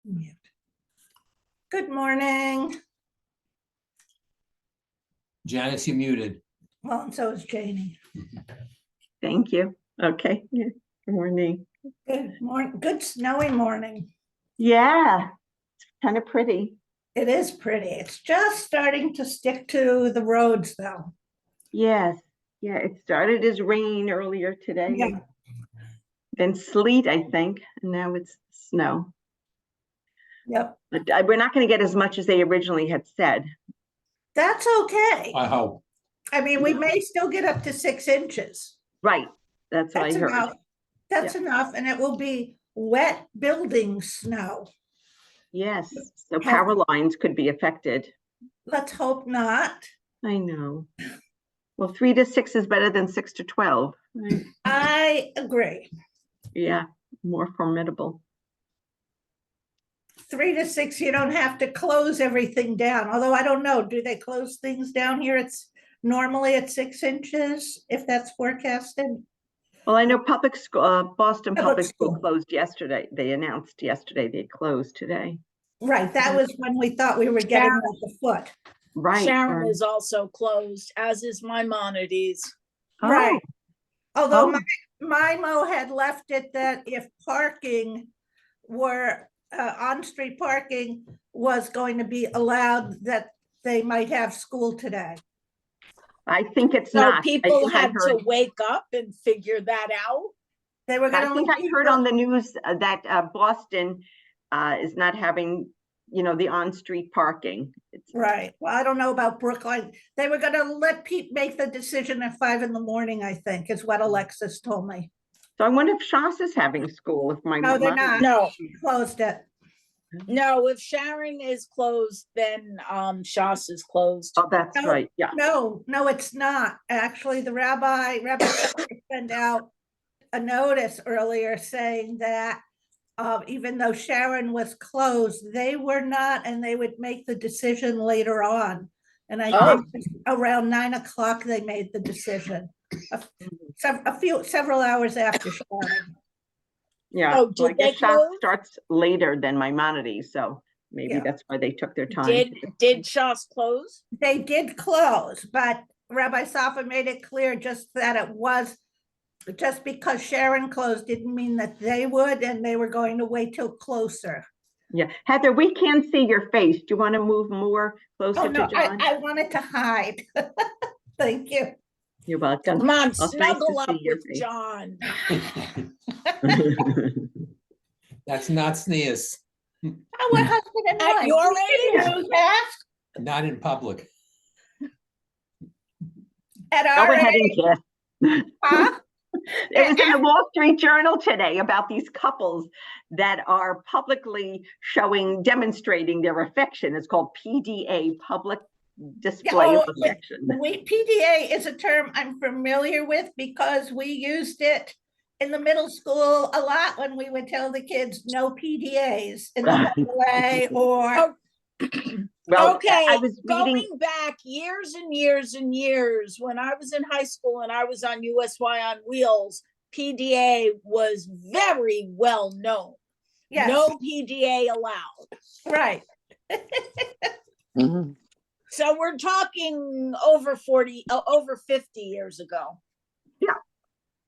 Mute. Good morning. Janice, you muted. Well, and so is Janie. Thank you. Okay. Yeah. Good morning. Good morning. Good snowy morning. Yeah, it's kind of pretty. It is pretty. It's just starting to stick to the roads though. Yes. Yeah, it started as rain earlier today. Yeah. Then sleet, I think, and now it's snow. Yep. But we're not going to get as much as they originally had said. That's okay. I hope. I mean, we may still get up to 6 inches. Right. That's what That's I heard. enough. That's enough. And it will be wet building snow. Yes. So power lines could be affected. Let's hope not. I know. Well, 3 to 6 is better than 6 to 12. Right? I agree. Yeah, more formidable. 3 to 6, you don't have to close everything down. Although I don't know, do they close things down here? It's normally at 6 inches if that's forecasted. Well, I know public school, Boston Public School School. closed yesterday. They announced yesterday they closed today. Right, that was when we thought we were getting at the foot. Right. Sharon is also closed, as is Maimonides. Right. Although Oh. Mimo had left it that if parking were on-street parking was going to be allowed, that they might have school today. I think it's So not. people I had to heard, wake up and figure that out. They were going to. I think I heard on the news that Boston is not having, the on-street parking. Right. Well, I don't know about Brookline. They were going to let Pete make the decision at 5 in the morning, I think, is what Alexis told me. So I wonder if Shas is having school. If No, they're not. No, Closed it. no, if Sharon is closed, then Shas is closed. Oh, that's No, right. Yeah. No, it's not. Actually, the Rabbi sent out a notice earlier saying that even though Sharon was closed, they were not, and they would make the decision later on. And I think around 9 o'clock, they made the decision. Several hours after Sharon. Yeah. Oh, Well, I did they guess Shas close? starts later than Maimonides, so maybe Yeah. that's why they took their time. Did Shas close? They did close, but Rabbi Safa made it clear just that it was just because Sharon closed didn't mean that they would, and they were going to wait till closer. Yeah. Heather, we can't see your face. Do you want to move more closer Oh, no, to John? I wanted to hide. Thank you. You're welcome. Come on, Well, it's nice to snuggle up see your with face. John. That's not sneeze. Oh, we're husband and At wife. your We can age? do that. Not in public. At Go our ahead age, and kiss. huh? It was in the Wall Street Journal today about these couples that are publicly demonstrating their affection. It's called PDA, public display of affection. PDA is a term I'm familiar with because we used it in the middle school a lot when we would tell the kids no PDAs in the hallway or. Well, Okay, I was reading. going back years and years and years, when I was in high school and I was on USY on Wheels, PDA was very well known. Yes. No PDA allowed. Right. Mhm. So we're talking over 50 years ago. Yeah.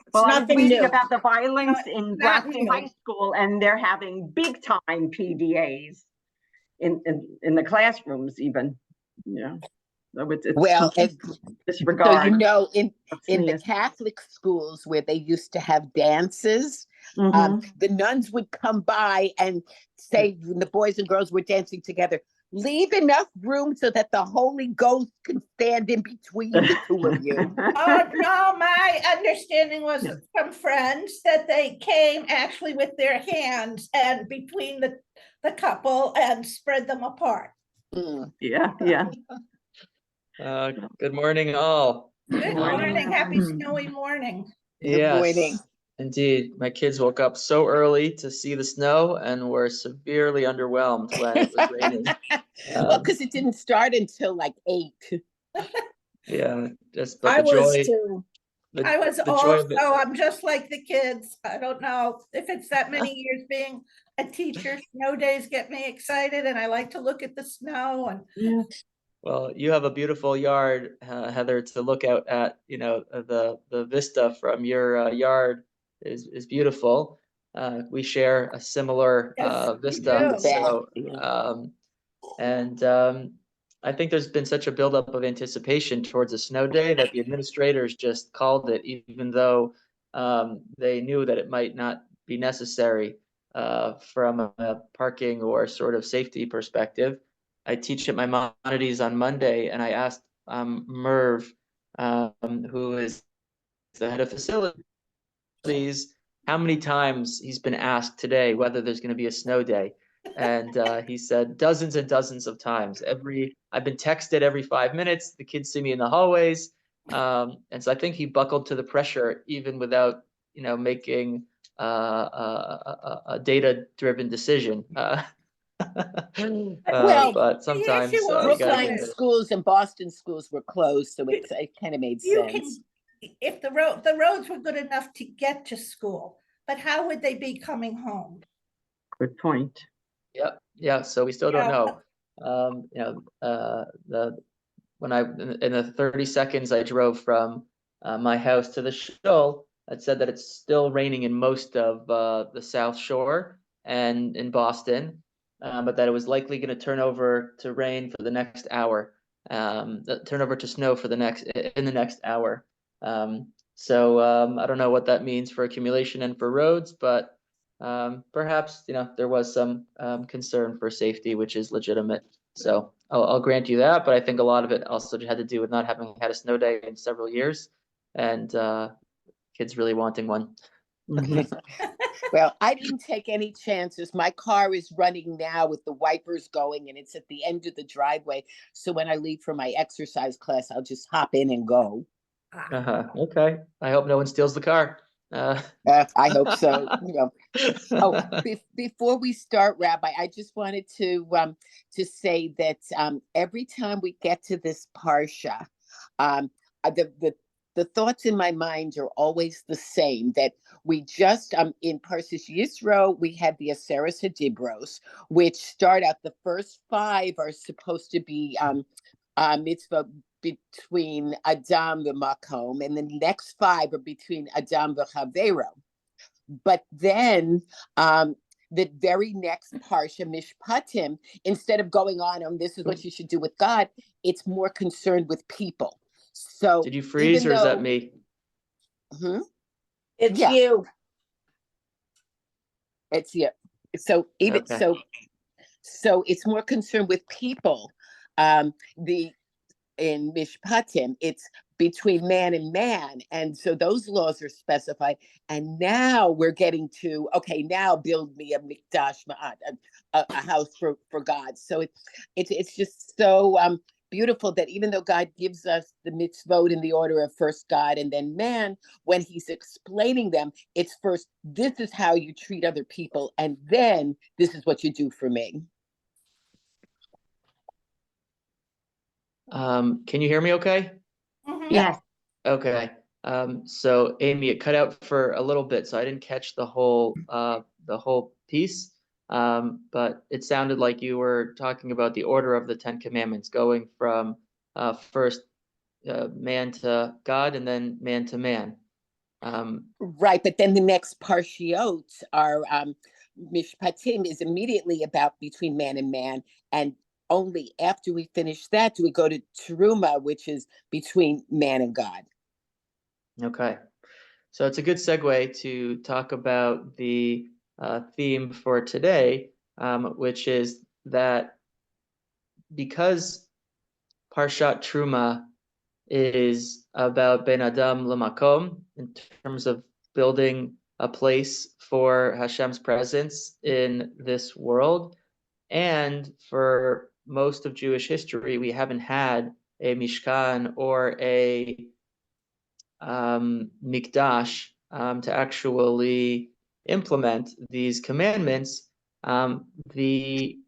It's Well, I was nothing reading new. about the violence in not Grafton new. High School, and they're having big time PDAs in the classrooms, even. Yeah. So it's Well, and disregard. so in of the sneeze. Catholic schools where they used to have dances, Mhm. the nuns would come by and say, when the boys and girls were dancing together, leave enough room so that the Holy Ghost can stand in between the two of you. Oh, no, my understanding was Yeah. from friends that they came actually with their hands and between the couple and spread them apart. Mm. Yeah. Good morning, all. Good Morning. morning, happy snowy morning. Good morning. Indeed. My kids woke up so early to see the snow and were severely underwhelmed when it was raining. Well, because it didn't start until like 8. Yeah, just I but the was joy, too. I was the joy also, of it. I'm just like the kids. I don't know if it's that many years being a teacher. Snow days get me excited and I like to look at the snow and Well, you have a beautiful yard, Heather, to look out at. You know, the vista from your yard is beautiful. We share a similar Yes, we vista, do. so Yeah. and I think there's been such a buildup of anticipation towards a snow day that the administrators just called it, even though they knew that it might not be necessary from a parking or sort of safety perspective. I teach at Maimonides on Monday, and I asked Merv, who is the head of facilities, how many times he's been asked today whether there's going to be a snow day. And he said dozens and dozens of times. I've been texted every 5 minutes. The kids see me in the hallways. And so I think he buckled to the pressure even without, making a data-driven decision. Well, But the sometimes issue you also gotta Brookline give is it. schools and Boston schools were closed, so it kind of made you sense. can, if the roads were good enough to get to school, but how would they be coming home? Good point. Yep, yeah. So we still don't Yeah. know. When in the 30 seconds I drove from my house to the shul, it said that it's still raining in most of the South Shore and in Boston, but that it was likely going to turn over to rain for the next hour, turn over to snow for the next hour. So I don't know what that means for accumulation and for roads, but perhaps there was some concern for safety, which is legitimate. So I'll grant you that, but I think a lot of it also had to do with not having had a snow day in several years, and kids really wanting one. Mhm. Well, I didn't take any chances. My car is running now with the wipers going, and it's at the end of the driveway. So when I leave for my exercise class, I'll just hop in and go. Okay. I hope no one steals the car. I hope so. Oh, before we start, Rabbi, I just wanted to say that every time we get to this parsha, the thoughts in my mind are always the same. That we just in Parshas Yisro we had the Aseres Hadibros, which start out the first 5 are supposed to be mitzvah between Adam and Makom, and the next 5 are between Adam and Chavero. But then the very next parsha, Mishpatim, instead of going on this is what you should do with God, it's more concerned with people. So did you freeze, or is that me? It's Yeah. you. It's so even Okay. so it's more concerned with people. In Mishpatim, it's between man and man, and so those laws are specified. And now we're getting to, okay, now build me a mikdash ma'at, a house for God. So it's just so beautiful that even though God gives us the mitzvot in the order of first God and then man, when he's explaining them, it's first, this is how you treat other people, and then this is what you do for me. Can you hear me okay? Mhm. Yes. Okay. So Amy, it cut out for a little bit, so I didn't catch the whole piece. But it sounded like you were talking about the order of the 10 Commandments, going from first man to God and then man to man. Right, but then the next parshiot are Mishpatim is immediately about between man and man, and only after we finish that do we go to Teruma, which is between man and God. Okay. So it's a good segue to talk about the theme for today, which is that because Parshat Truma is about Ben Adam Lamakom in terms of building a place for Hashem's presence in this world. And for most of Jewish history, we haven't had a Mishkan or a Mikdash to actually implement these commandments. The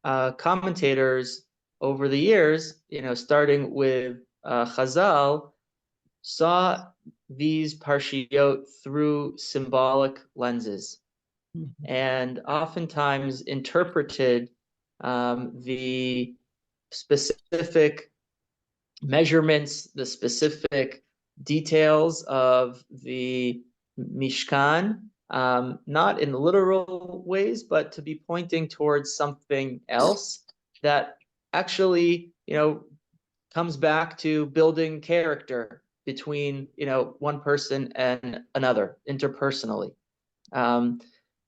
commentators over the years, starting with Chazal, saw these parshiot through symbolic lenses, and oftentimes interpreted the specific measurements, the specific details of the Mishkan, not in literal ways, but to be pointing towards something else that actually, comes back to building character between, one person and another interpersonally.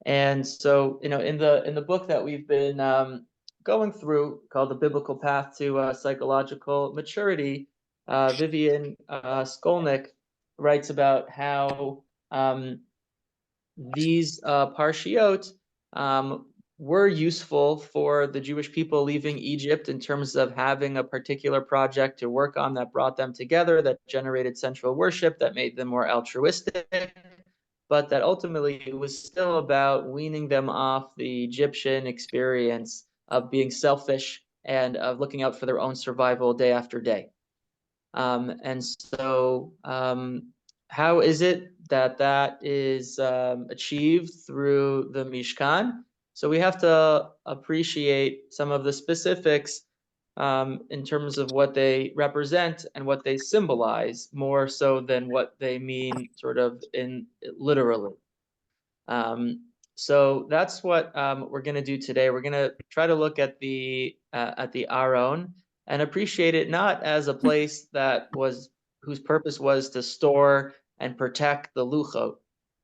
And so, in the book that we've been going through, called The Biblical Path to Psychological Maturity, Vivian Skolnick writes about how these parshiot were useful for the Jewish people leaving Egypt in terms of having a particular project to work on that brought them together, that generated central worship, that made them more altruistic, but that ultimately it was still about weaning them off the Egyptian experience of being selfish and of looking out for their own survival day after day. And so how is it that is achieved through the Mishkan? So we have to appreciate some of the specifics in terms of what they represent and what they symbolize, more so than what they mean sort of in literally. So that's what we're going to do today. We're going to try to look at the Aron and appreciate it not as a place whose purpose was to store and protect the luchot,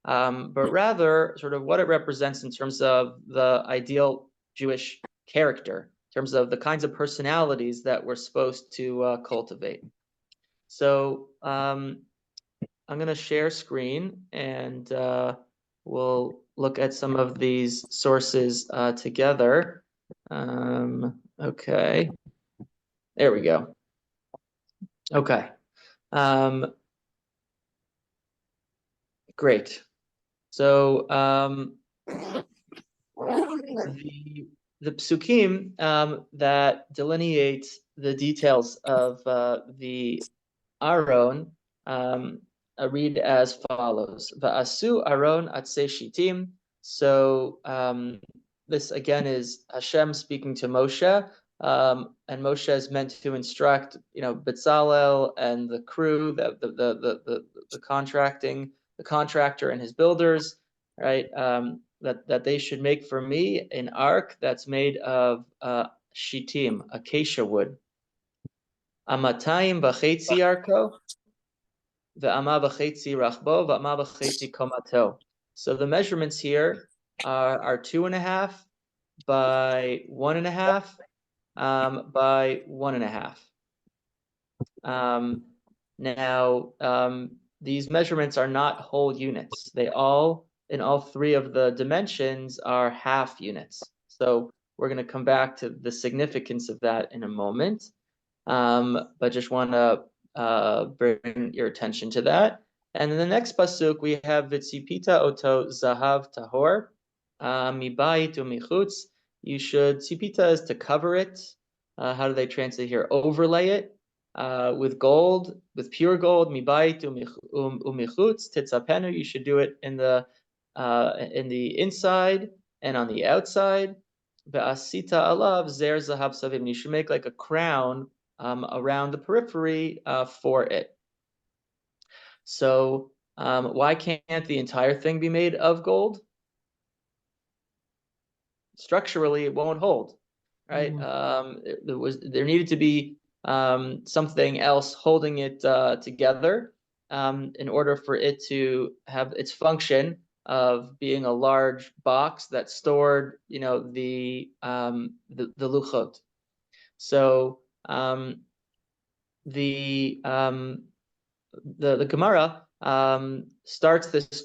but rather sort of what it represents in terms of the ideal Jewish character, in terms of the kinds of personalities that we're supposed to cultivate. So I'm going to share screen, and we'll look at some of these sources together. Okay, there we go. Okay, great. So the psukim that delineate the details of the Aron read as follows: Va'asu Aron atzei shitim. So this again is Hashem speaking to Moshe, and Moshe is meant to instruct, Bezalel and the crew, the contractor and his builders, right? That they should make for me an ark that's made of shitim, acacia wood. Amatayim b'chetzi arko, ve'ama b'chetzi rachbo, ve'ama b'chetzi komato. So the measurements here are 2.5 by 1.5 by 1.5. Now, these measurements are not whole units. They all, in all three of the dimensions, are half units. So we're going to come back to the significance of that in a moment. But just want to bring your attention to that. And in the next pasuk, we have Vitzipita oto zahav tahor, mibayit umichutz. You should, tzipita is to cover it. How do they translate here? Overlay it with gold, with pure gold. Mibayit umichutz titzapenu. You should do it in the inside and on the outside. Ve'asita alav zer zahav savim. You should make like a crown around the periphery for it. So why can't the entire thing be made of gold? Structurally, it won't hold, right? There needed to be something else holding it together in order for it to have its function of being a large box that stored, the luchot. So the Gemara starts this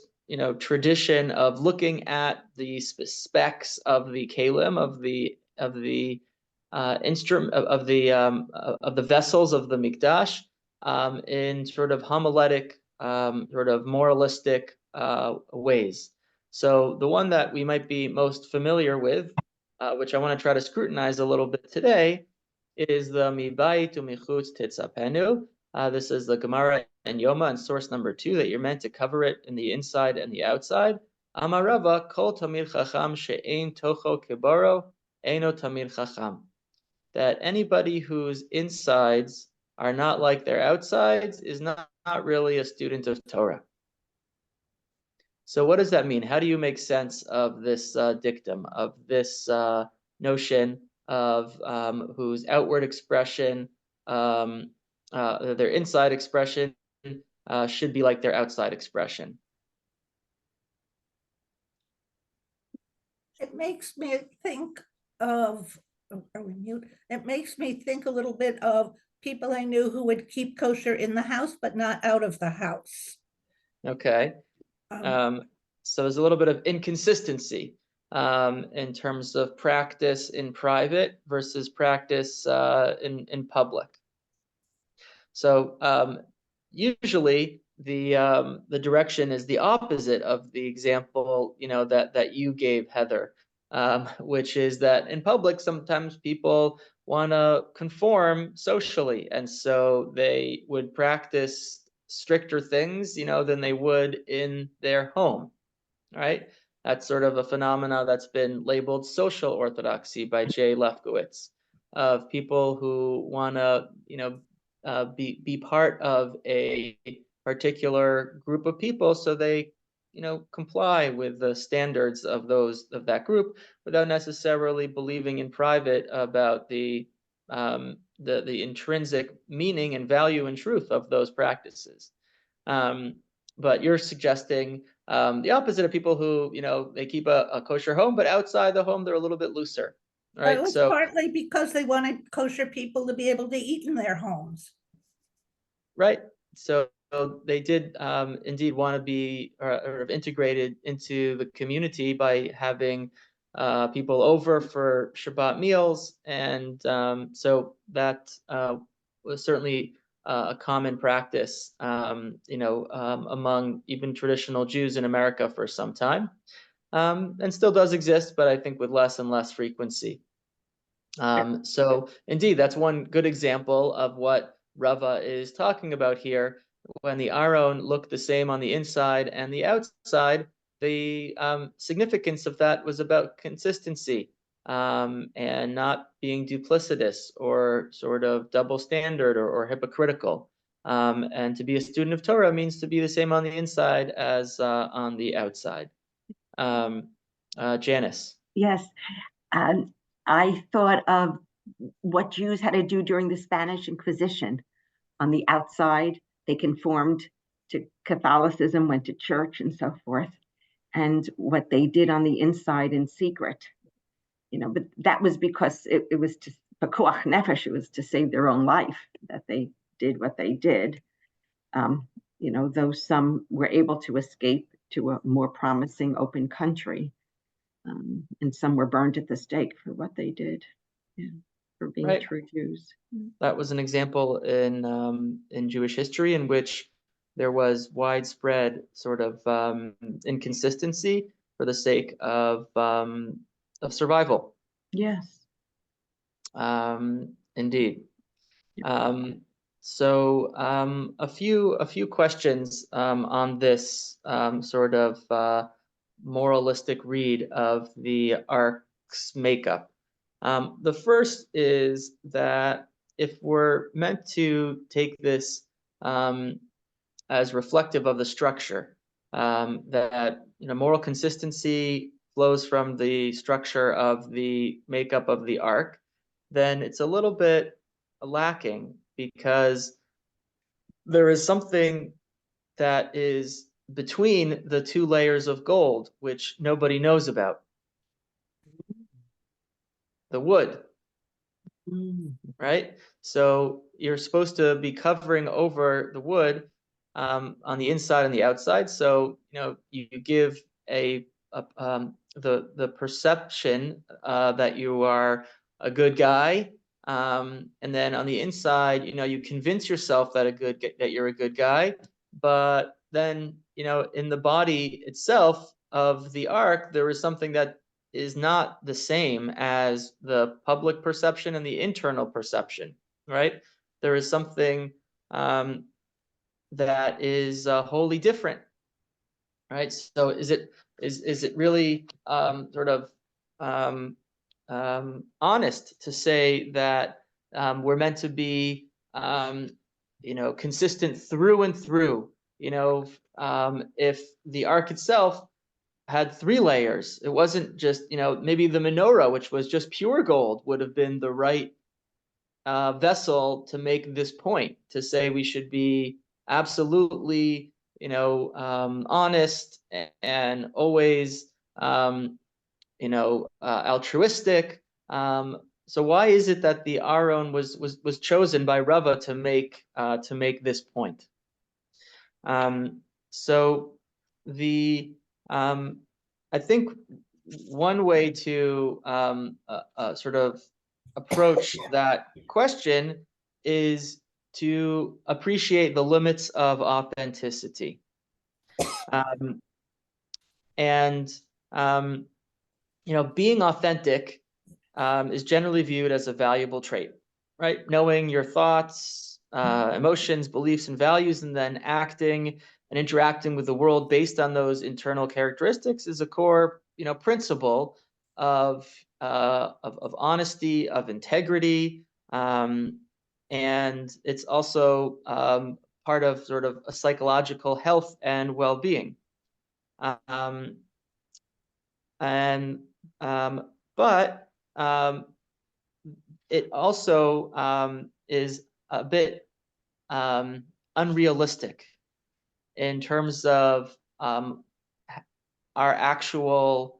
tradition of looking at the specs of the kalim, of the instrument, of the vessels of the mikdash, in sort of homiletic, sort of moralistic ways. So the one that we might be most familiar with, which I want to try to scrutinize a little bit today, is the mibayit umichutz titzapenu. This is the Gemara and Yoma and source number 2 that you're meant to cover it in the inside and the outside. Amarava kol tamid chacham she'ein tocho kibaro eino tamid chacham. That anybody whose insides are not like their outsides is not really a student of Torah. So what does that mean? How do you make sense of this dictum, of this notion of whose outward expression, their inside expression should be like their outside expression? It makes me think of, are we mute? It makes me think a little bit of people I knew who would keep kosher in the house, but not out of the house. Okay. So there's a little bit of inconsistency in terms of practice in private versus practice in public. So usually the direction is the opposite of the example, you know, that you gave, Heather, which is that in public sometimes people want to conform socially, and so they would practice stricter things, you know, than they would in their home. Right? That's sort of a phenomena that's been labeled social orthodoxy by Jay Lefkowitz, of people who want to, you know, be part of a particular group of people, so they, you know, comply with the standards of that group without necessarily believing in private about the intrinsic meaning and value and truth of those practices. But you're suggesting the opposite of people who, you know, they keep a kosher home, but outside the home, they're a little bit looser, right? It was So partly because they wanted kosher people to be able to eat in their homes. right. So they did indeed want to be integrated into the community by having people over for Shabbat meals. And so that was certainly a common practice, you know, among even traditional Jews in America for some time, and still does exist, but I think with less and less frequency. So indeed, that's one good example of what Rava is talking about here. When the Aron looked the same on the inside and the outside, the significance of that was about consistency and not being duplicitous or sort of double standard or hypocritical. And to be a student of Torah means to be the same on the inside as on the outside. Janice. Yes. I thought of what Jews had to do during the Spanish Inquisition. On the outside, they conformed to Catholicism, went to church and so forth. And what they did on the inside in secret, you know, but that was because it was to pekuach nefesh, it was to save their own life that they did what they did. You know, though some were able to escape to a more promising open country, and some were burned at the stake for what they did, yeah, for being Right. true Jews. That was an example in Jewish history in which there was widespread sort of inconsistency for the sake of survival. Yes. Indeed. So a few questions on this sort of moralistic read of the ark's makeup. The first is that if we're meant to take this as reflective of the structure, that, you know, moral consistency flows from the structure of the makeup of the ark, then it's a little bit lacking, because there is something that is between the two layers of gold, which nobody knows about. The wood. Right? So you're supposed to be covering over the wood on the inside and the outside. So, you know, you give the perception that you are a good guy, and then on the inside, you know, you convince yourself that you're a good guy. But then, you know, in the body itself of the ark, there is something that is not the same as the public perception and the internal perception, right? There is something that is wholly different, right? So is it really sort of honest to say that we're meant to be consistent through and through? If the ark itself had 3 layers, it wasn't just, maybe the menorah, which was just pure gold, would have been the right vessel to make this point, to say we should be absolutely, honest and always, altruistic. So why is it that the Aron was chosen by Rava to make this point? So I think one way to sort of approach that question is to appreciate the limits of authenticity. Being authentic is generally viewed as a valuable trait, right? Knowing your thoughts, emotions, beliefs, and values, and then acting and interacting with the world based on those internal characteristics is a core, principle of honesty, of integrity, and it's also part of sort of a psychological health and well-being. But it also is a bit unrealistic in terms of our actual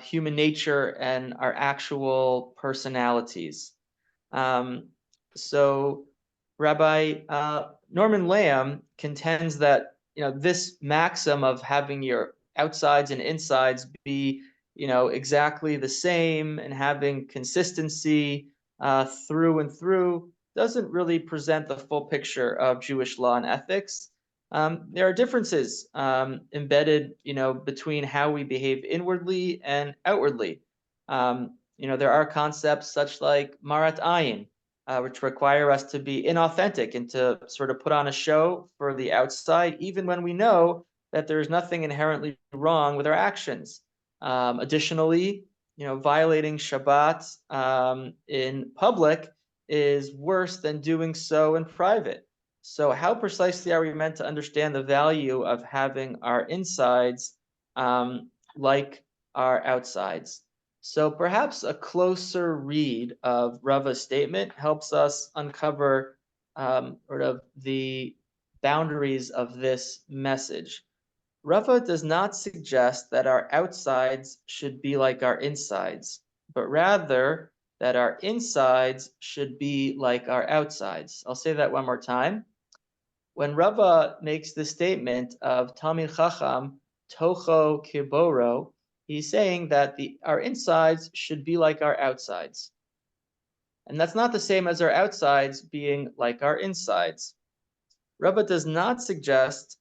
human nature and our actual personalities. So Rabbi Norman Lamb contends that this maxim of having your outsides and insides be exactly the same and having consistency through and through doesn't really present the full picture of Jewish law and ethics. There are differences embedded, between how we behave inwardly and outwardly. There are concepts such like marat ayin, which require us to be inauthentic and to sort of put on a show for the outside, even when we know that there's nothing inherently wrong with our actions. Additionally, violating Shabbat in public is worse than doing so in private. So how precisely are we meant to understand the value of having our insides like our outsides? So perhaps a closer read of Rava's statement helps us uncover sort of the boundaries of this message. Rava does not suggest that our outsides should be like our insides, but rather that our insides should be like our outsides. I'll say that one more time. When Rava makes the statement of Talmid Chacham Tocho Kiboro, he's saying that our insides should be like our outsides. And that's not the same as our outsides being like our insides. Rava does not suggest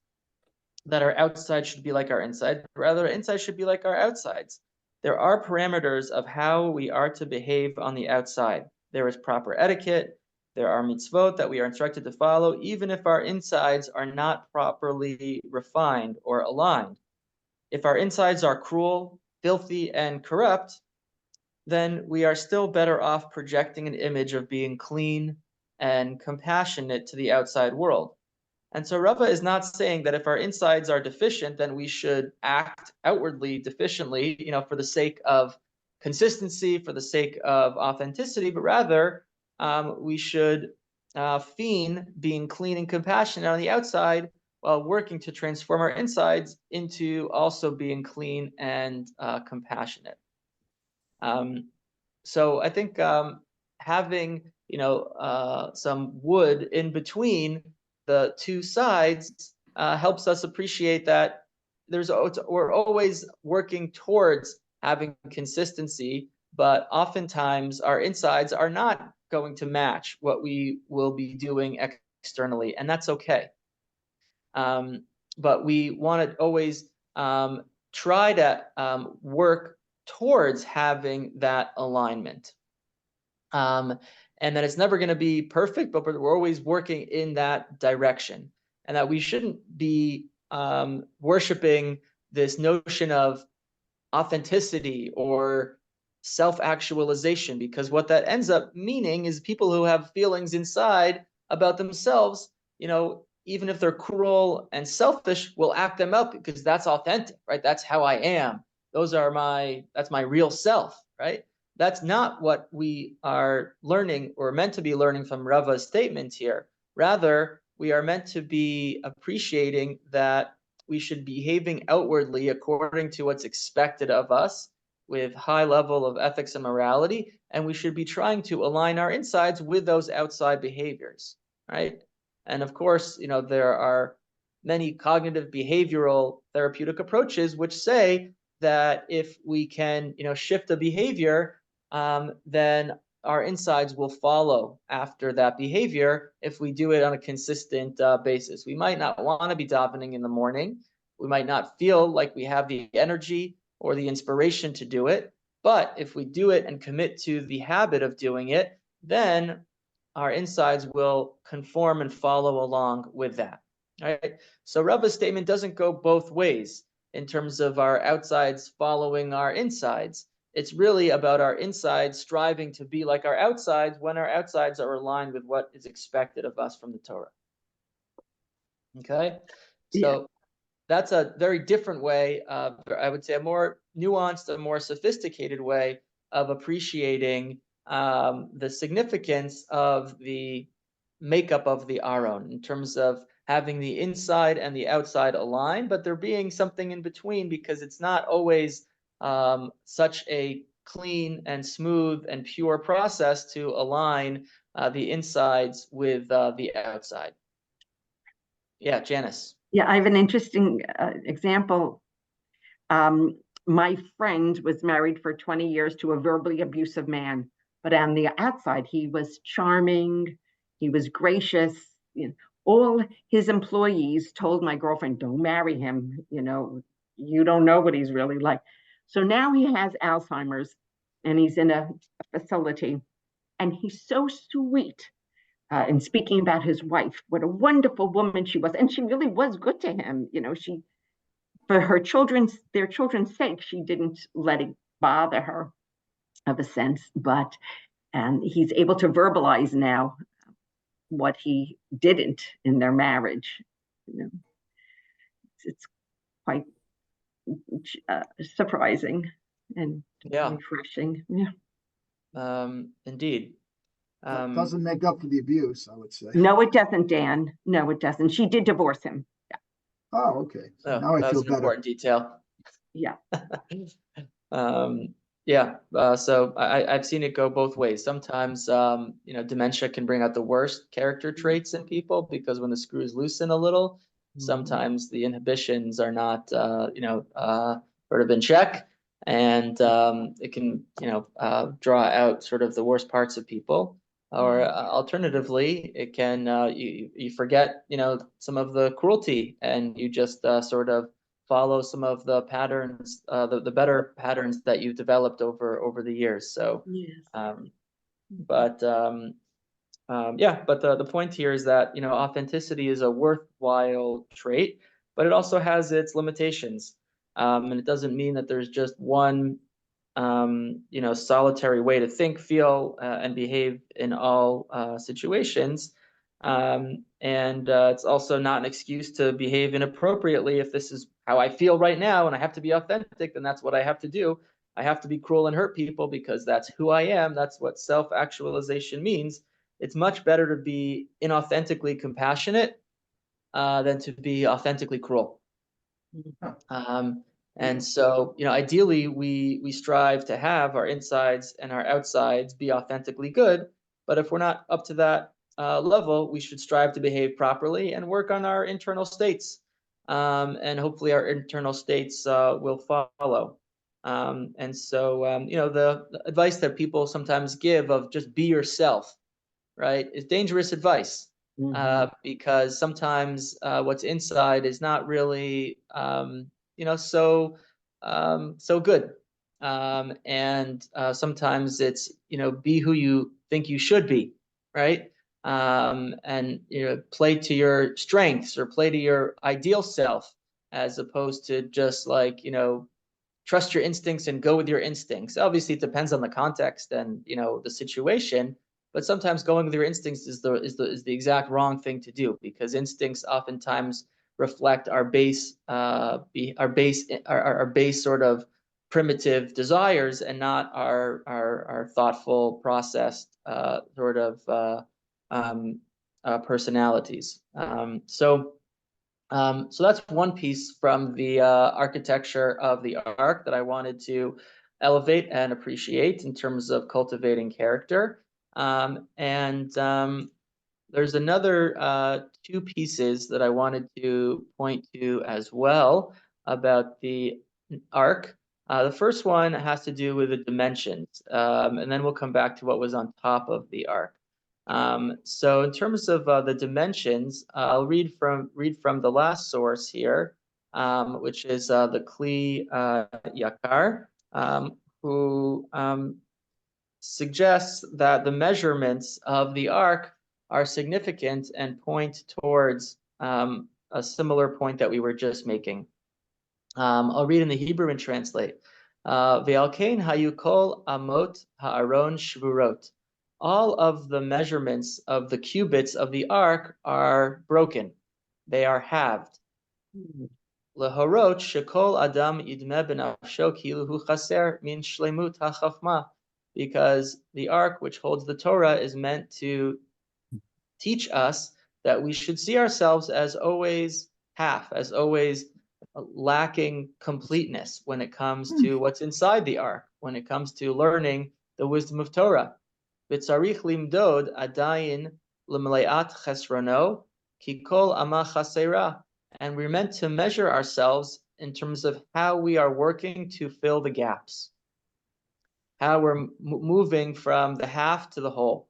that our outside should be like our inside, but rather our inside should be like our outsides. There are parameters of how we are to behave on the outside. There is proper etiquette. There are mitzvot that we are instructed to follow, even if our insides are not properly refined or aligned. If our insides are cruel, filthy, and corrupt, then we are still better off projecting an image of being clean and compassionate to the outside world. And so Rava is not saying that if our insides are deficient, then we should act outwardly deficiently, for the sake of consistency, for the sake of authenticity, but rather we should feign being clean and compassionate on the outside while working to transform our insides into also being clean and compassionate. So I think having some wood in between the two sides helps us appreciate that we're always working towards having consistency, but oftentimes our insides are not going to match what we will be doing externally, and that's okay. But we want to always try to work towards having that alignment. And that it's never going to be perfect, but we're always working in that direction. and that we shouldn't be worshiping this notion of authenticity or self-actualization, because what that ends up meaning is people who have feelings inside about themselves, even if they're cruel and selfish, will act them out because that's authentic, right? That's how I am. That's my real self, right? That's not what we are learning or meant to be learning from Rava's statement here. Rather, we are meant to be appreciating that we should be behaving outwardly according to what's expected of us with high level of ethics and morality, and we should be trying to align our insides with those outside behaviors, right? And of course, there are many cognitive behavioral therapeutic approaches which say that if we can, shift a behavior, then our insides will follow after that behavior if we do it on a consistent basis. We might not want to be davening in the morning. We might not feel like we have the energy or the inspiration to do it. But if we do it and commit to the habit of doing it, then our insides will conform and follow along with that. Right? So Rava's statement doesn't go both ways in terms of our outsides following our insides. It's really about our insides striving to be like our outsides when our outsides are aligned with what is expected of us from the Torah. Okay? So that's a very different way, I would say a more nuanced, a more sophisticated way of appreciating the significance of the makeup of the Aron in terms of having the inside and the outside aligned, but there being something in between, because it's not always such a clean and smooth and pure process to align the insides with the outside. Yeah, Janice. Yeah, I have an interesting example. My friend was married for 20 years to a verbally abusive man, but on the outside, he was charming, he was gracious. All his employees told my girlfriend, don't marry him. You don't know what he's really like. So now he has Alzheimer's and he's in a facility, and he's so sweet. And speaking about his wife, what a wonderful woman she was. And she really was good to him. She, for their children's sake, she didn't let it bother her, of a sense, and he's able to verbalize now what he didn't in their marriage. It's quite surprising and refreshing. Yeah. Indeed. That doesn't make up for the abuse, I would say. No, it doesn't, Dan. No, it doesn't. She did divorce him. Yeah. Oh, okay. So now I that feel was an better. important detail. Yeah. So I've seen it go both ways. Sometimes, dementia can bring out the worst character traits in people, because when the screws loosen a little, sometimes the inhibitions are not, sort of in check, and it can, draw out sort of the worst parts of people. Or alternatively, it can you forget, some of the cruelty, and you just sort of follow some of the patterns, the better patterns that you've developed over the years. So, yes. But the point here is that, authenticity is a worthwhile trait, but it also has its limitations. And it doesn't mean that there's just one, solitary way to think, feel, and behave in all situations. And it's also not an excuse to behave inappropriately. If this is how I feel right now and I have to be authentic, then that's what I have to do. I have to be cruel and hurt people because that's who I am. That's what self-actualization means. It's much better to be inauthentically compassionate than to be authentically cruel. And so, ideally, we strive to have our insides and our outsides be authentically good. But if we're not up to that level, we should strive to behave properly and work on our internal states. And hopefully our internal states will follow. And so, the advice that people sometimes give of just be yourself, right, is dangerous advice. Because sometimes what's inside is not really, so good. And sometimes it's, be who you think you should be, right? and play to your strengths or play to your ideal self, as opposed to just like trust your instincts and go with your instincts. Obviously, it depends on the context and the situation, but sometimes going with your instincts is the exact wrong thing to do, because instincts oftentimes reflect our base sort of primitive desires, and not our thoughtful, processed sort of personalities. So that's one piece from the architecture of the Ark that I wanted to elevate and appreciate in terms of cultivating character. There's another two pieces that I wanted to point to as well about the Ark. The first one has to do with the dimensions, and then we'll come back to what was on top of the Ark. So in terms of the dimensions, I'll read from the last source here, which is the Kli Yakar, who suggests that the measurements of the Ark are significant and point towards a similar point that we were just making. I'll read in the Hebrew and translate. Ve'alkein hayu kol amot ha'aron shvurot. All of the measurements of the cubits of the Ark are broken. They are halved. Lehorot shekol adam idme benafsho kilu hu chaser min shlemut hachachma. Because the Ark, which holds the Torah, is meant to teach us that we should see ourselves as always half, as always lacking completeness when it comes to what's inside the Ark, when it comes to learning the wisdom of Torah. V'tzarich limdod adayin l'mle'at chesrono ki kol ama chasera. And we're meant to measure ourselves in terms of how we are working to fill the gaps, how we're moving from the half to the whole.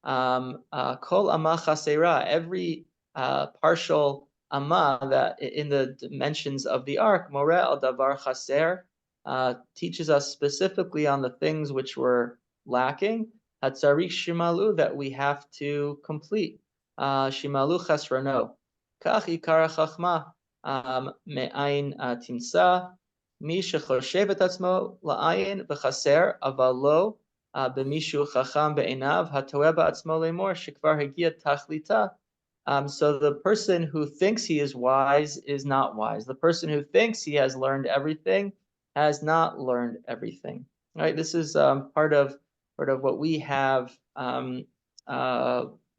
Kol ama chasera, every partial ama that in the dimensions of the Ark, more al davar chaser, teaches us specifically on the things which were lacking. Hatzarich shimalu, that we have to complete. Shimalu chasrano. Kach ikara chachma me'ayin timsa. Mi shechoshev et atzmo la'ayin v'chaser avalo b'mishu chacham be'enav hatoeh ba'atzmo lemor shekvar hagia tachlita. So the person who thinks he is wise is not wise. The person who thinks he has learned everything has not learned everything. Right? This is part of what we have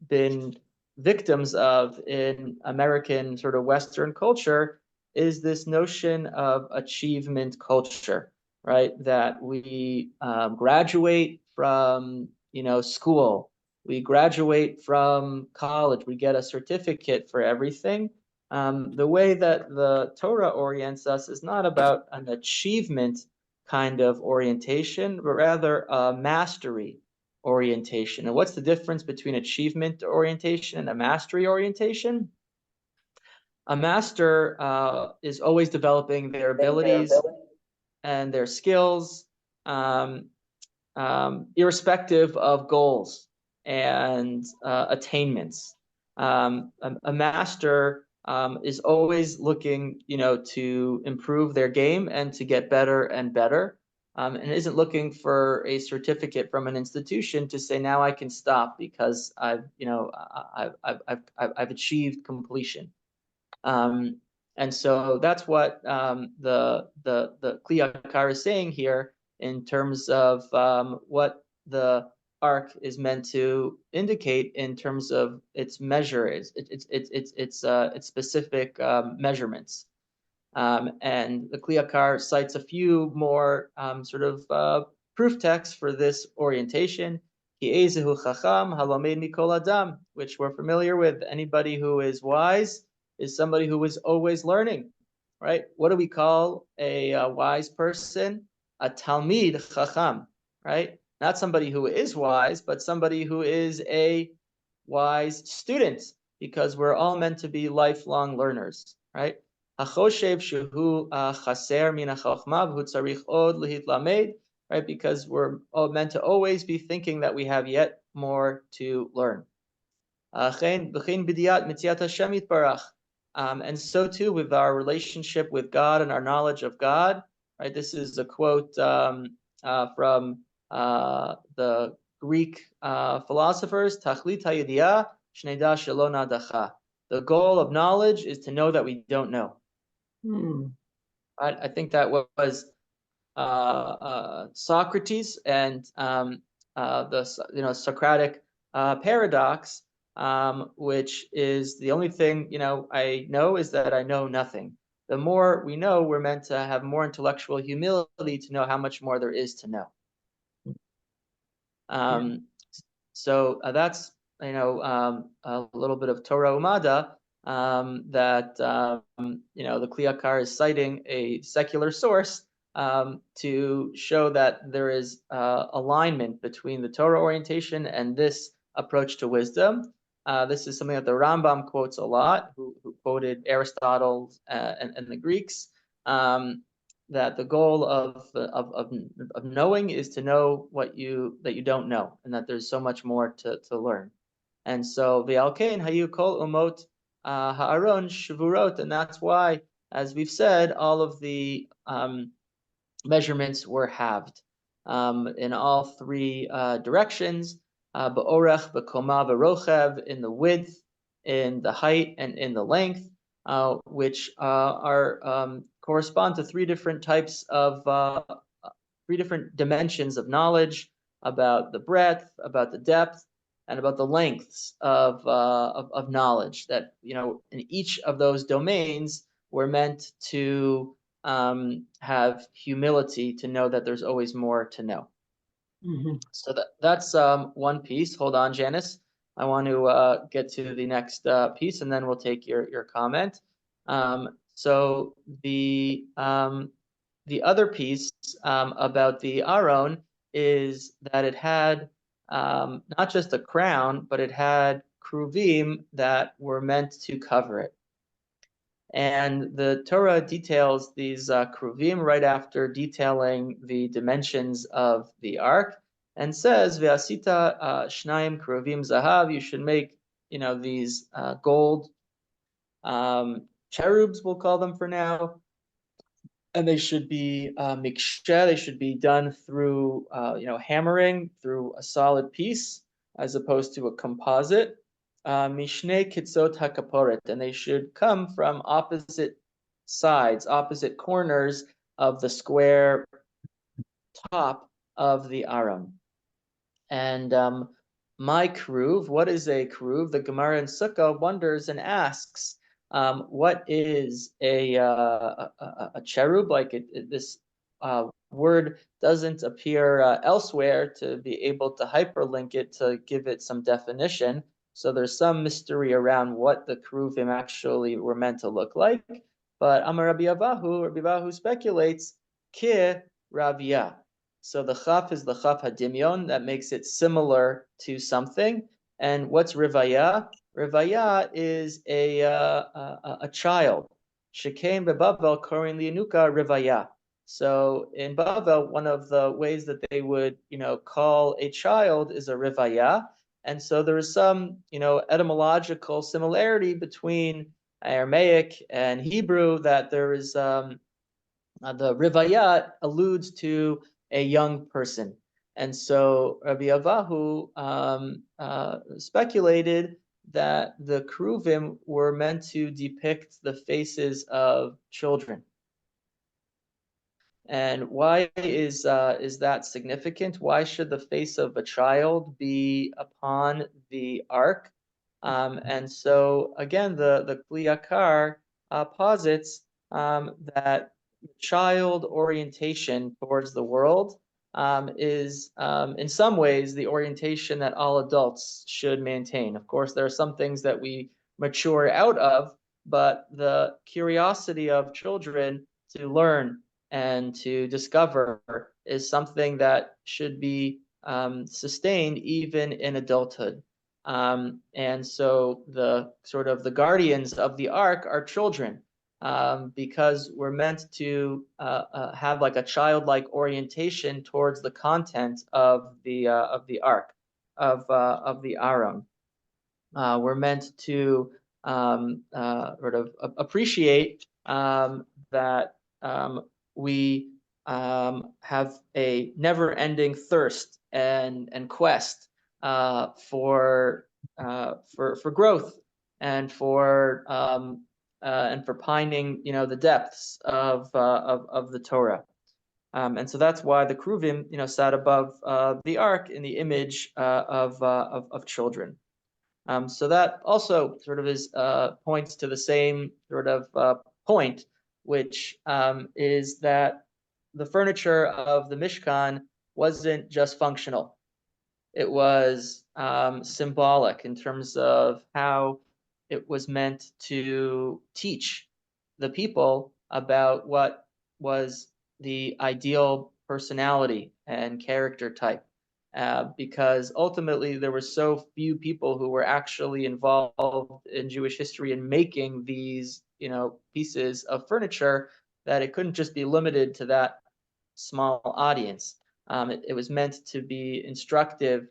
been victims of in American sort of Western culture, is this notion of achievement culture, right? That we graduate from school, we graduate from college, we get a certificate for everything. The way that the Torah orients us is not about an achievement kind of orientation, but rather a mastery orientation. And what's the difference between achievement orientation and a mastery orientation? A master is always developing their abilities and their skills, irrespective of goals and attainments. A master is always looking, to improve their game and to get better and better, and isn't looking for a certificate from an institution to say, now I can stop because I've achieved completion. And so that's what the Kli Yakar is saying here in terms of what the Ark is meant to indicate in terms of its measure, its specific measurements. And the Kli Yakar cites a few more sort of proof texts for this orientation. Ki ezehu chacham halomed mikol adam, which we're familiar with. Anybody who is wise is somebody who is always learning, right? What do we call a wise person? A talmid chacham, right? Not somebody who is wise, but somebody who is a wise student, because we're all meant to be lifelong learners, right? Hachoshev shehu chaser min hachachma v'hu tzarich od lehitlamed, right? Because we're all meant to always be thinking that we have yet more to learn. And so too with our relationship with God and our knowledge of God. Right, this is a quote from the Greek philosophers. Tachlit hayediyah shneda shelo nadacha. The goal of knowledge is to know that we don't know. I think that was Socrates and the Socratic paradox, which is the only thing I know is that I know nothing. The more we know, we're meant to have more intellectual humility to know how much more there is to know. So that's a little bit of Torah Umada that the Kli Yakar is citing a secular source to show that there is alignment between the Torah orientation and this approach to wisdom. This is something that the Rambam quotes a lot, who quoted Aristotle and the Greeks, that the goal of knowing is to know that you don't know, and that there's so much more to learn. And so v'alkein hayu kol umot ha'aron shvurot, and that's why, as we've said, all of the measurements were halved in all three directions: ba'orech, b'koma, v'rochev, in the width, in the height, and in the length, which correspond to three different types of three different dimensions of knowledge about the breadth, about the depth, and about the lengths of knowledge. That in each of those domains we're meant to have humility to know that there's always more to know. So that's one piece. Hold on, Janice. I want to get to the next piece, and then we'll take your comment. So the other piece about the Aron is that it had not just a crown, but it had kruvim that were meant to cover it. And the Torah details these kruvim right after detailing the dimensions of the ark, and says, "Ve'asita shnaim kruvim zahav." You should make these gold cherubs, we'll call them for now, and they should be miksheh. They should be done through hammering through a solid piece, as opposed to a composite. Mishnei kitzot hakaporet, and they should come from opposite sides, opposite corners of the square top of the aron. And my kruv, what is a kruv? The Gemara in Sukkah wonders and asks, what is a cherub? Like this word doesn't appear elsewhere to be able to hyperlink it to give it some definition. So there's some mystery around what the kruvim actually were meant to look like. But Amar Rabbi Avahu speculates, ki ravia. So the chaf is the chaf hadimyon, that makes it similar to something. And what's rivaya? Rivaya is a child. Shekain beBavel korin lianuka rivaya. So in Bavel, one of the ways that they would call a child is a rivaya. And so there is some, etymological similarity between Aramaic and Hebrew, that there is the rivayat alludes to a young person. And so Rabbi Avahu speculated that the kruvim were meant to depict the faces of children. And why is that significant? Why should the face of a child be upon the ark? And so again, the Kli Yakar posits that child orientation towards the world is in some ways the orientation that all adults should maintain. Of course, there are some things that we mature out of, but the curiosity of children to learn and to discover is something that should be sustained even in adulthood. And so the guardians of the ark are children, because we're meant to have like a childlike orientation towards the content of the ark, of the Aron. were meant to sort of appreciate that we have a never-ending thirst and quest for growth and for pining, the depths of the Torah. And so that's why the Kruvim, sat above the ark in the image of children. So that also sort of is points to the same sort of point, which is that the furniture of the Mishkan wasn't just functional. It was symbolic in terms of how it was meant to teach the people about what was the ideal personality and character type. Because ultimately there were so few people who were actually involved in Jewish history in making these, pieces of furniture, that it couldn't just be limited to that small audience. It was meant to be instructive,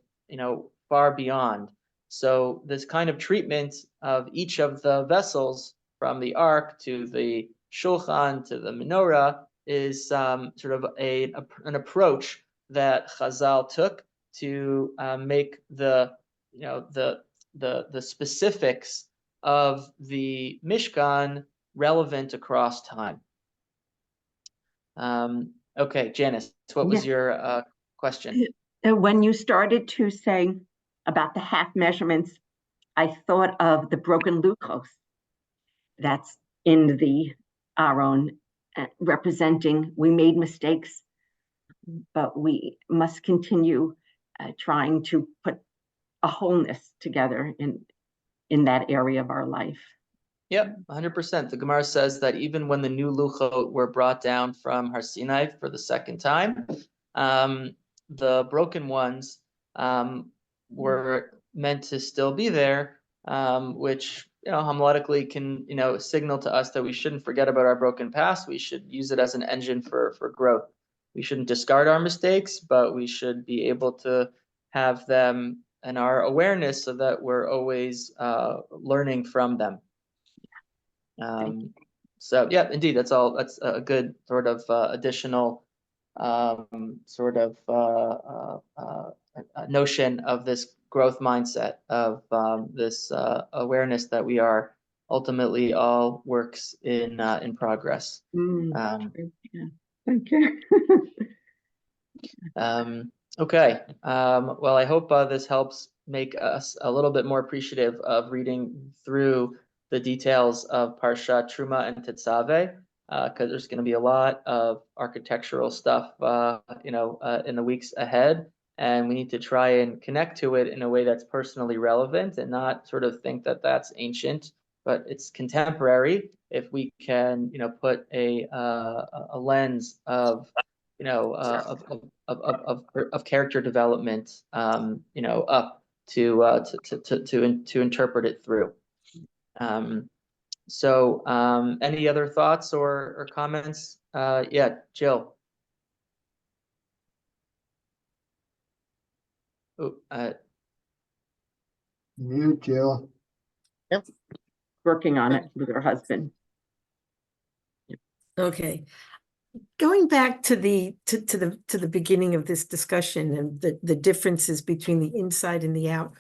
far beyond. So this kind of treatment of each of the vessels, from the ark to the shulchan to the menorah, is sort of an approach that Chazal took to make the specifics of the Mishkan relevant across time. Okay, Janice, what was your question? When you started to say about the half measurements, I thought of the broken luchos that's in the Aron, representing we made mistakes, but we must continue trying to put a wholeness together in that area of our life. Yep, 100%. The Gemara says that even when the new luchot were brought down from Har Sinai for the second time, the broken ones were meant to still be there, which, homiletically can, signal to us that we shouldn't forget about our broken past. We should use it as an engine for growth. We shouldn't discard our mistakes, but we should be able to have them in our awareness so that we're always learning from them. So yeah, indeed, that's a good sort of additional sort of notion of this growth mindset, of this awareness that we are ultimately all works in progress. Thank you. Okay, well, I hope this helps make us a little bit more appreciative of reading through the details of Parsha Truma and Tetzaveh, because there's going to be a lot of architectural stuff, in the weeks ahead, and we need to try and connect to it in a way that's personally relevant and not sort of think that that's ancient, but it's contemporary. If we can, put a lens of, of character development, up to interpret it through. So any other thoughts or comments? Yeah, Jill. Mute, Jill. Working on it with her husband. Okay. Going back to the beginning of this discussion and the differences between the inside and the out,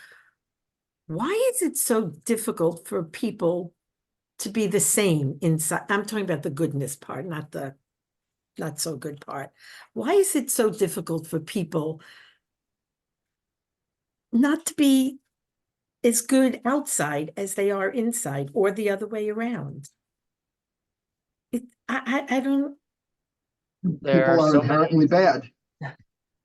why is it so difficult for people to be the same inside? I'm talking about the goodness part, not the not so good part. Why is it so difficult for people not to be as good outside as they are inside, or the other way around? I don't. People are inherently bad.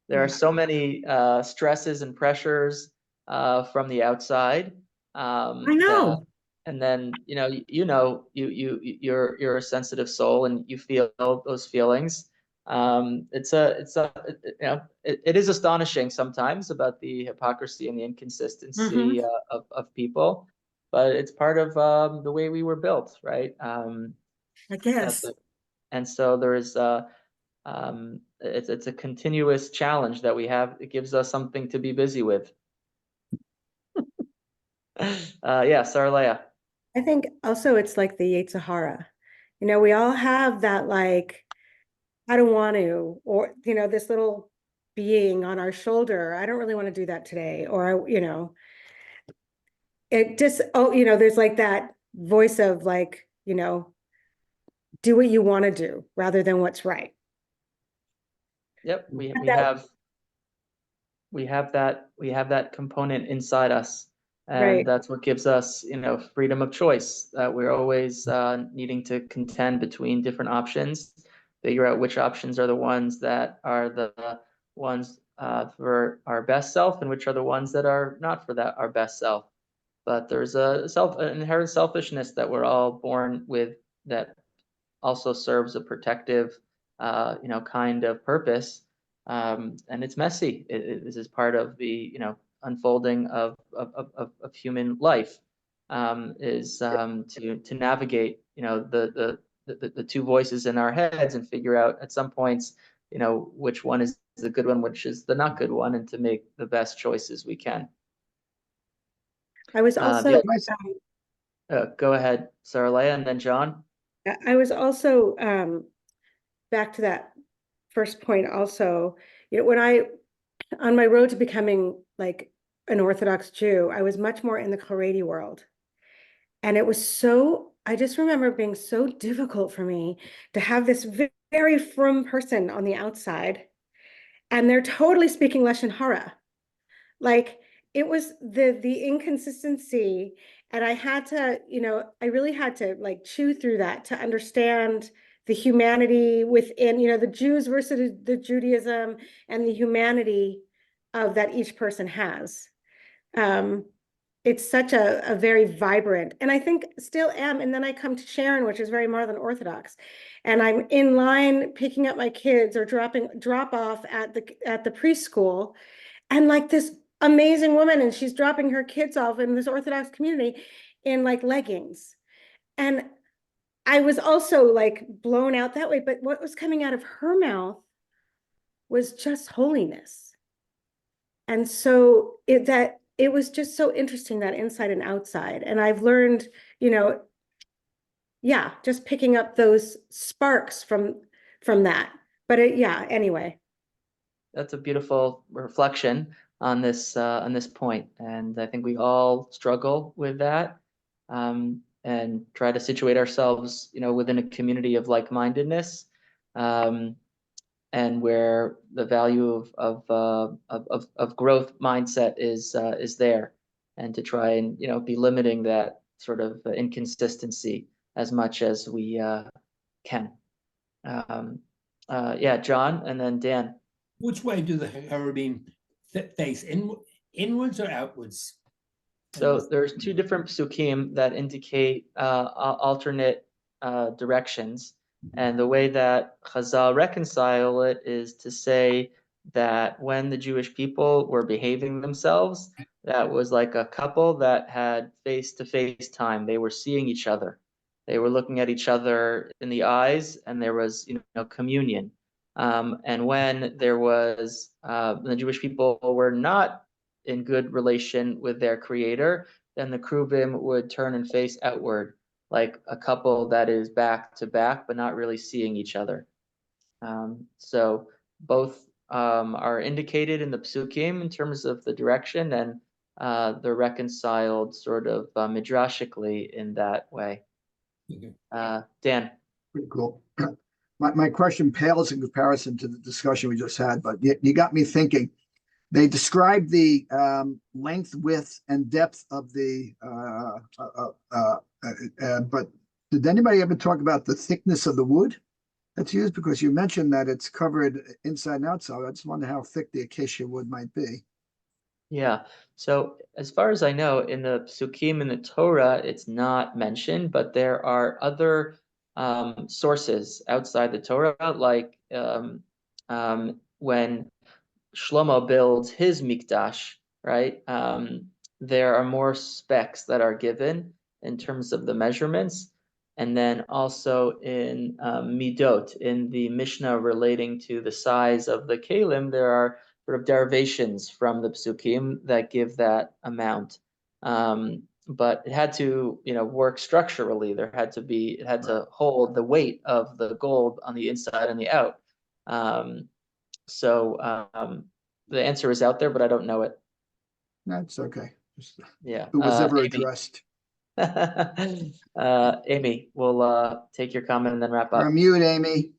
There are so many stresses and pressures from the outside. I know. And then you're a sensitive soul and you feel those feelings. It is astonishing sometimes about the hypocrisy and the inconsistency of people, but it's part of the way we were built, right? I guess. And so there is it's a continuous challenge that we have. It gives us something to be busy with. Yeah, Saralea. I think also it's like the Yetzer Hara. You know, we all have that like, I don't want to, or, you know, this little being on our shoulder. I don't really want to do that today. Or, you know, it just, oh, you know, there's like that voice of like, you know, do what you want to do rather than what's right. Yep, we That- have that component inside us, and Right. that's what gives us, you know, freedom of choice. That we're always needing to contend between different options, figure out which options are the ones that are the ones for our best self, and which are the ones that are not for that our best self. But there's an inherent selfishness that we're all born with that also serves a protective, you know, kind of purpose. And it's messy. This is part of the, you know, unfolding of human life, to navigate, you know, the two voices in our heads and figure out at some points, you know, which one is the good one, which is the not good one, and to make the best choices we can. I was also, Go ahead, Saralea, and then John. I was also, back to that first point also, you know, when on my road to becoming like an Orthodox Jew, I was much more in the Haredi world. And it was so, I just remember being so difficult for me to have this very frum person on the outside, and they're totally speaking Lashon Hara. Like it was the inconsistency, and I had to, you know, I really had to like chew through that to understand the humanity within, you know, the Jews versus the Judaism and the humanity of that each person has. It's such a very vibrant, and I think still am. And then I come to Sharon, which is very Northern Orthodox, and I'm in line picking up my kids or drop off at the preschool, and like this amazing woman, and she's dropping her kids off in this Orthodox community in like leggings. And I was also like blown out that way, but what was coming out of her mouth was just holiness. And so it was just so interesting, that inside and outside. And I've learned, you know, yeah, just picking up those sparks from that. But yeah, anyway. That's a beautiful reflection on this point, and I think we all struggle with that, and try to situate ourselves, you know, within a community of like-mindedness, and where the value of growth mindset is there, and to try and, you know, be limiting that sort of inconsistency as much as we can. Yeah, John, and then Dan. Which way do the Cherubim face? Inwards or outwards? So there's two different psukim that indicate alternate directions. And the way that Chazal reconcile it is to say that when the Jewish people were behaving themselves, that was like a couple that had face-to-face time. They were seeing each other. They were looking at each other in the eyes, and there was, you know, communion. And when there was, the Jewish people were not in good relation with their creator, then the Kruvim would turn and face outward, like a couple that is back to back, but not really seeing each other. So both are indicated in the psukim in terms of the direction, and they're reconciled sort of midrashically in that way. Dan. Pretty cool. My question pales in comparison to the discussion we just had, but you got me thinking. They describe the length, width, and depth of the, but did anybody ever talk about the thickness of the wood that's used? Because you mentioned that it's covered inside and outside. I just wonder how thick the acacia wood might be. Yeah. So as far as I know, in the psukim in the Torah, it's not mentioned, but there are other sources outside the Torah, like when Shlomo builds his mikdash, right? There are more specs that are given in terms of the measurements, and then also in midot, in the Mishnah relating to the size of the kalim, there are sort of derivations from the psukim that give that amount. But it had to, work structurally. It had to hold the weight of the gold on the inside and the out. So the answer is out there, but I don't know it. That's okay. Just, Yeah. it was ever Amy. addressed. Amy, we'll take your comment and then wrap You're up. on mute, Amy.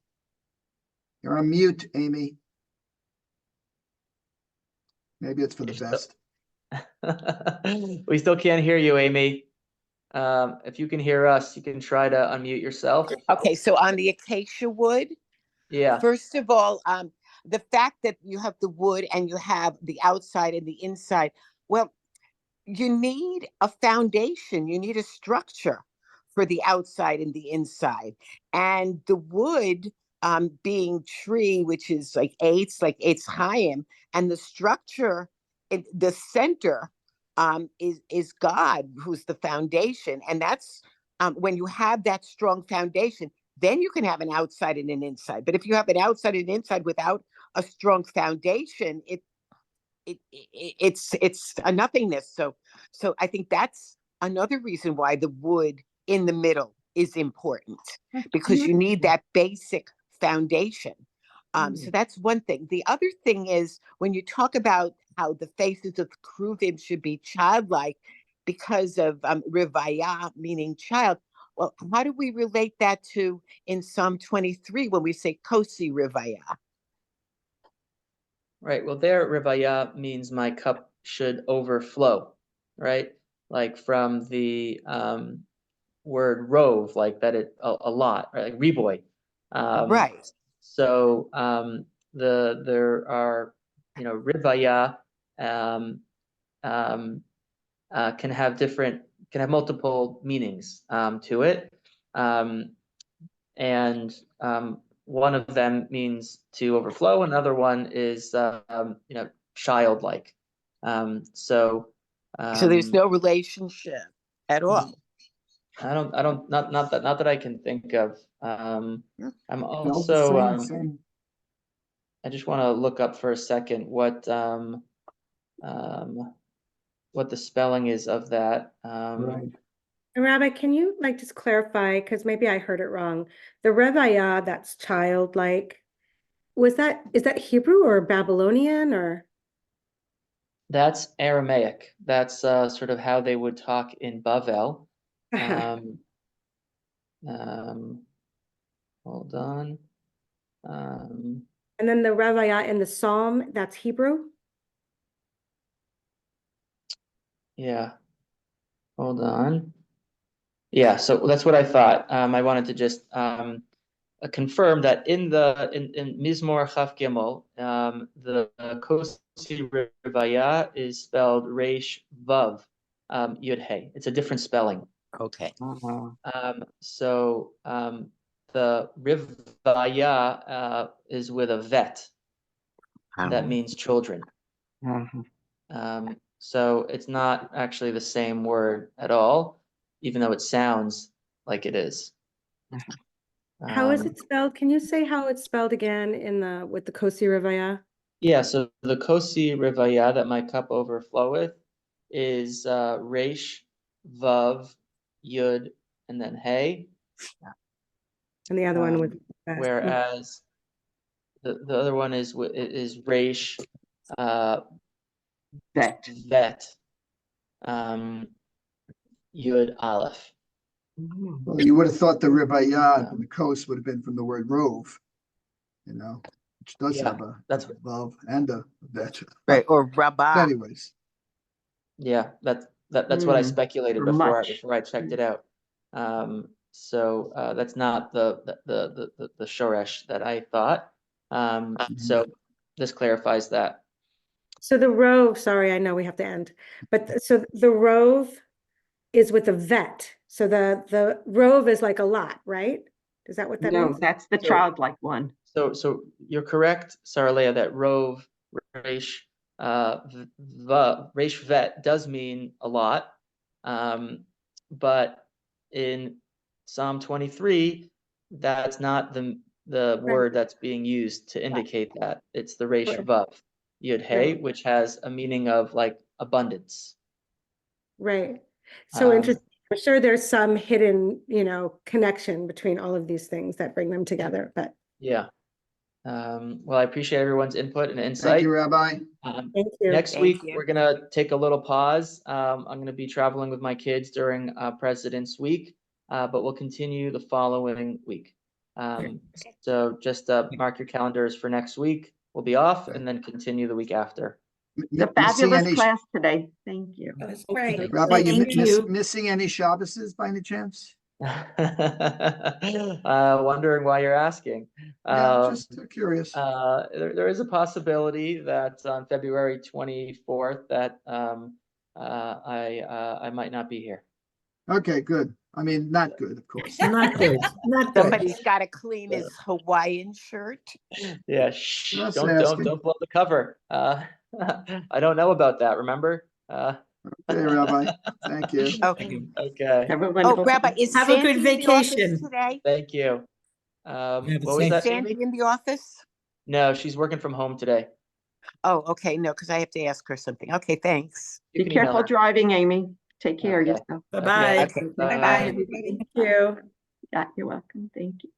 You're on mute, Amy. Maybe it's for the You're best. We still can't hear you, Amy. If you can hear us, you can try to unmute yourself. Okay, so on the acacia wood, Yeah. first of all, the fact that you have the wood and you have the outside and the inside, well, you need a foundation, you need a structure for the outside and the inside. And the wood, being tree, which is like Eitz Chaim, and the structure, the center, is God, who's the foundation. And that's when you have that strong foundation, then you can have an outside and an inside. But if you have an outside and inside without a strong foundation, it's a nothingness. So I think that's another reason why the wood in the middle is important, because you need that basic foundation. So that's one thing. The other thing is when you talk about how the faces of the Kruvim should be childlike because of Rivaya, meaning child. Well, how do we relate that to in Psalm 23 when we say Kosi Rivaya? Right. Well, there, Rivaya means my cup should overflow, right? Like from the word rove, like that a lot, right? Like riboy. Right. So there are, Rivaya can have multiple meanings to it. And one of them means to overflow. Another one is, childlike. So there's no relationship at all. not that I can think of. I'm Spelled the also, same. I just want to look up for a second what the spelling is of that. Right. Rabbi, can you just clarify, because maybe I heard it wrong. The Revaya, that's childlike. Is that Hebrew or Babylonian or? That's Aramaic. That's sort of how they would talk in Bavel. Hold on. And then the Revaya in the Psalm, that's Hebrew? Yeah. Hold on. Yeah, so that's what I thought. I wanted to just confirm that in Mizmor Chaf Gimel, the Kosi Rivaya is spelled Reish Vav Yud Hey. It's a different spelling. Okay. So the Rivaya is with a vet. That means children. So it's not actually the same word at all, even though it sounds like it is. How is it spelled? Can you say how it's spelled again with the Kosi Revaya? Yeah, so the Kosi Rivaya that my cup overfloweth is Reish, Vav, Yud, and then Hey. And the other one with whereas the other one is Reish, Vet, Yud, Aleph. Well, you would have thought the Rivaya on the coast would have been from the word rove, which does have that's love and a vet. Right, or Rabbah. Anyways. Yeah, that's what I speculated before I checked it out. So that's not the shoresh that I thought. So this clarifies that. So the rove, sorry, I know we have to end, but so the rove is with a vet. So the rove is like a lot, right? Is that what that No, means? that's the childlike one. So you're correct, Saralea, that rove, Reish, Reish vet does mean a lot. But in Psalm 23, that's not the word that's being used to indicate that. It's the Reish Vav, Yud Hey, which has a meaning of like abundance. Right. So Um, interesting. I'm sure there's some hidden, connection between all of these things that bring them together, but Yeah. Well, I appreciate everyone's input and Thank insight. you, Rabbi. thank you. Next Thank week, you. we're gonna take a little pause. I'm gonna be traveling with my kids during President's Week, but we'll continue the following week. So just mark your calendars for next week. We'll be off and then continue the week after. The Missing fabulous any, class today. Thank you. That was great. Rabbi, you Thank you. missing any Shabbases by any chance? Wondering why you're asking. Yeah, just curious. There is a possibility that on February 24th that I might not be here. Okay, good. I mean, not good, of course. Not good, not good. Somebody's got to clean his Hawaiian shirt. Yeah, shh, Just don't asking. blow the cover. I don't know about that, remember? Okay, Rabbi, thank you. Okay. Okay, Have a Oh, wonderful Rabbi, day. is Have a Sandy good in the office vacation. today? thank you. Have a What was safe- that, Sandy Sandy? in the office? No, she's working from home today. Oh, okay. No, because I have to ask her something. Okay, thanks. You Be can email careful her. driving, Amy. Take care of Okay. yourself. Bye-bye. Okay. Bye, Bye. everybody. Thank you. Yeah, you're welcome. Thank you.